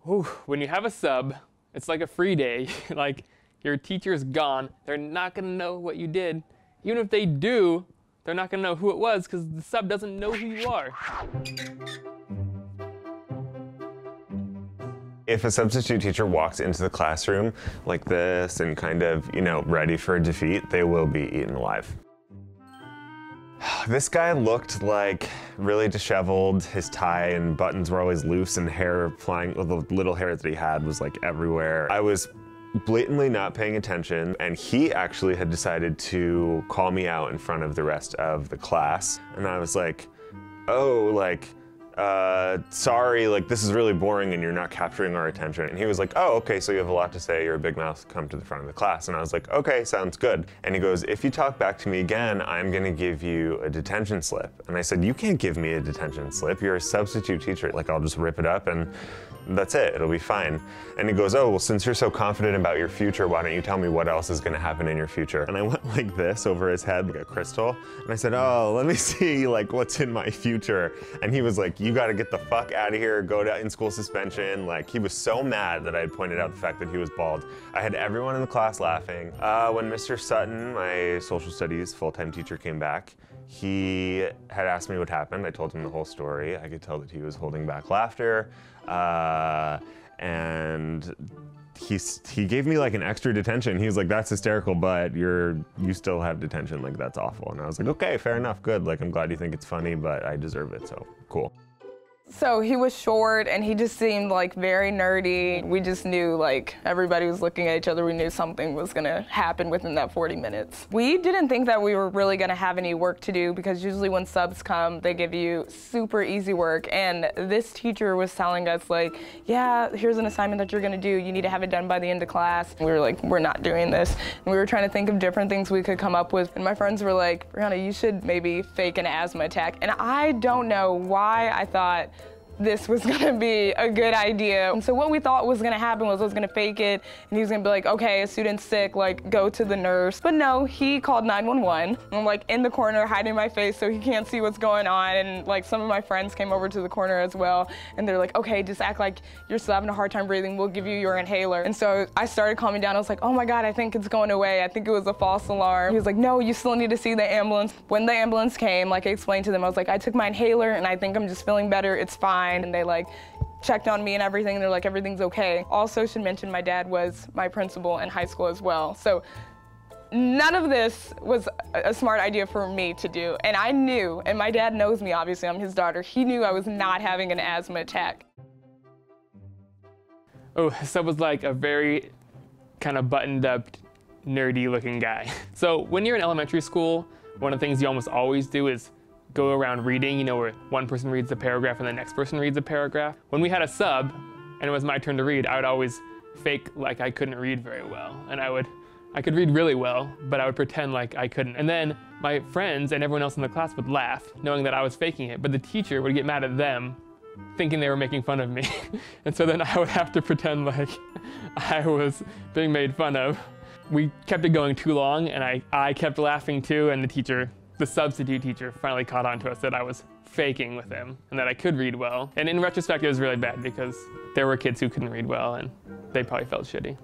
Whew, when you have a sub, it's like a free day. Like, your teacher's gone. They're not gonna know what you did. Even if they do, they're not gonna know who it was because the sub doesn't know who you are. If a substitute teacher walks into the classroom like this and kind of, you know, ready for a defeat, they will be eaten alive. This guy looked like really disheveled. His tie and buttons were always loose and hair flying, well, the little hair that he had was like everywhere. I was blatantly not paying attention, and he actually had decided to call me out in front of the rest of the class. And I was like, oh, like, sorry, like this is really boring and you're not capturing our attention. And he was like, oh, okay, so you have a lot to say, you're a big mouth, come to the front of the class. And I was like, okay, sounds good. And he goes, if you talk back to me again, I'm gonna give you a detention slip. And I said, you can't give me a detention slip, you're a substitute teacher. Like, I'll just rip it up and that's it, it'll be fine. And he goes, oh, well, since you're so confident about your future, why don't you tell me what else is gonna happen in your future? And I went like this over his head, like a crystal. And I said, oh, let me see like what's in my future. And he was like, you gotta get the fuck out of here, go to in-school suspension. Like, he was so mad that I had pointed out the fact that he was bald. I had everyone in the class laughing. When Mr. Sutton, my social studies full-time teacher, came back, he had asked me what happened. I told him the whole story. I could tell that he was holding back laughter. And he gave me like an extra detention. He was like, that's hysterical, but you still have detention, like that's awful. And I was like, okay, fair enough, good. Like, I'm glad you think it's funny, but I deserve it, so cool. So he was short and he just seemed like very nerdy. We just knew like everybody was looking at each other. We knew something was gonna happen within that 40 minutes. We didn't think that we were really gonna have any work to do because usually when subs come, they give you super easy work. And this teacher was telling us like, yeah, here's an assignment that you're gonna do. You need to have it done by the end of class. And we were like, we're not doing this. And we were trying to think of different things we could come up with. And my friends were like, Brianna, you should maybe fake an asthma attack. And I don't know why I thought this was gonna be a good idea. And so what we thought was gonna happen was I was gonna fake it and he was gonna be like, okay, a student's sick, like go to the nurse. But no, he called 911. I'm like in the corner hiding my face so he can't see what's going on. And like some of my friends came over to the corner as well. And they're like, okay, just act like you're still having a hard time breathing. We'll give you your inhaler. And so I started calming down. I was like, oh my God, I think it's going away. I think it was a false alarm. He was like, no, you still need to see the ambulance. When the ambulance came, like I explained to them, I was like, I took my inhaler and I think I'm just feeling better. It's fine. And they like checked on me and everything. And they're like, everything's okay. Also should mention my dad was my principal in high school as well. So none of this was a smart idea for me to do. And I knew, and my dad knows me, obviously, I'm his daughter. He knew I was not having an asthma attack. Oh, sub was like a very kind of buttoned up, nerdy looking guy. So when you're in elementary school, one of the things you almost always do is go around reading, you know, where one person reads a paragraph and the next person reads a paragraph. When we had a sub and it was my turn to read, I would always fake like I couldn't read very well. And I could read really well, but I would pretend like I couldn't. And then my friends and everyone else in the class would laugh, knowing that I was faking it, but the teacher would get mad at them, thinking they were making fun of me. And so then I would have to pretend like I was being made fun of. We kept it going too long, and I kept laughing too, and the substitute teacher finally caught on to us that I was faking with him and that I could read well. And in retrospect, it was really bad because there were kids who couldn't read well and they probably felt shitty.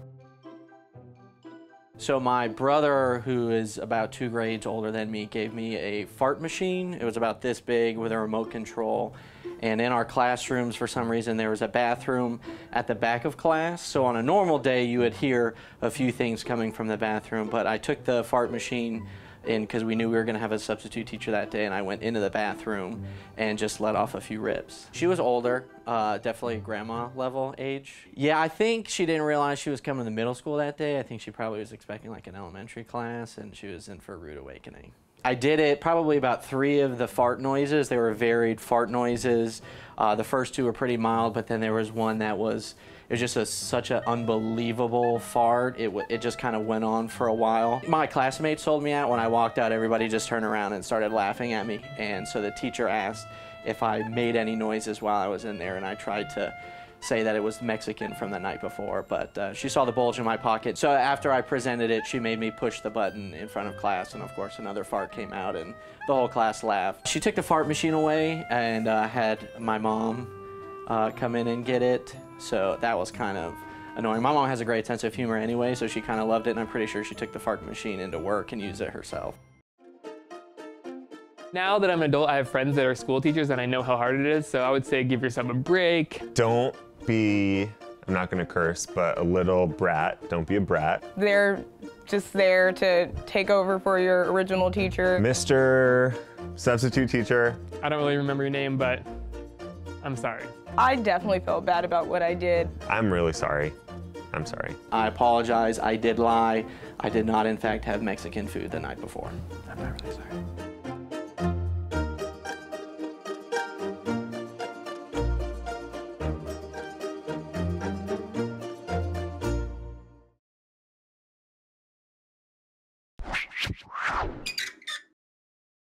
So my brother, who is about 2 grades older than me, gave me a fart machine. It was about this big with a remote control. And in our classrooms, for some reason, there was a bathroom at the back of class. So on a normal day, you would hear a few things coming from the bathroom. But I took the fart machine in because we knew we were going to have a substitute teacher that day, and I went into the bathroom and just let off a few rips. She was older, definitely grandma level age. Yeah, I think she didn't realize she was coming to middle school that day. I think she probably was expecting like an elementary class, and she was in for a rude awakening. I did it probably about 3 of the fart noises. They were varied fart noises. The first 2 were pretty mild, but then there was one that was just such an unbelievable fart. It just kind of went on for a while. My classmates told me that when I walked out, everybody just turned around and started laughing at me. And so the teacher asked if I made any noises while I was in there, and I tried to say that it was Mexican from the night before, but she saw the bulge in my pocket. So after I presented it, she made me push the button in front of class, and of course another fart came out and the whole class laughed. She took the fart machine away and had my mom come in and get it. So that was kind of annoying. My mom has a great sense of humor anyway, so she kind of loved it, and I'm pretty sure she took the fart machine into work and used it herself. Now that I'm an adult, I have friends that are school teachers and I know how hard it is, so I would say give yourself a break. Don't be, I'm not gonna curse, but a little brat. Don't be a brat. They're just there to take over for your original teacher. Mr. Substitute Teacher. I don't really remember your name, but I'm sorry. I definitely felt bad about what I did. I'm really sorry. I'm sorry. I apologize. I did lie. I did not, in fact, have Mexican food the night before. I'm not really sorry.